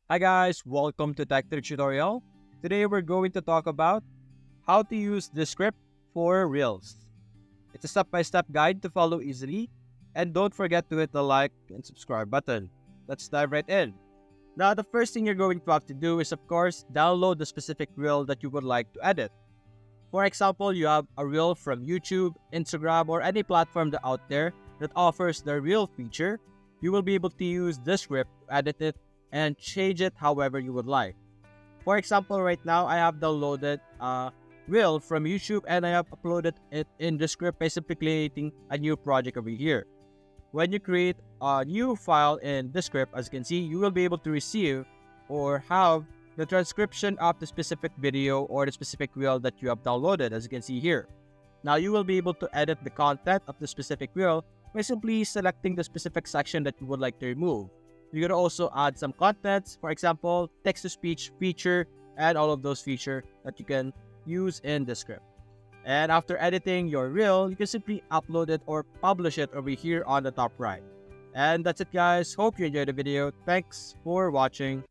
Hi guys, welcome to Tech Tutorial. Today we're going to talk about how to use Descript for Reels. It's a step-by-step guide to follow easily, and don't forget to hit the like and subscribe button. Let's dive right in. Now, the first thing you're going to have to do is, of course, download the specific reel that you would like to edit. For example, you have a reel from YouTube, Instagram, or any platform out there that offers the reel feature. You will be able to use Descript to edit it and change it however you would like. For example, right now I have downloaded a reel from YouTube and I have uploaded it in Descript by simply creating a new project over here. When you create a new file in Descript, as you can see, you will be able to receive or have the transcription of the specific video or the specific reel that you have downloaded, as you can see here. Now you will be able to edit the content of the specific reel by simply selecting the specific section that you would like to remove. You can also add some contents, for example, text-to-speech feature, and all of those features that you can use in Descript. And after editing your reel, you can simply upload it or publish it over here on the top right. And that's it guys. Hope you enjoyed the video. Thanks for watching.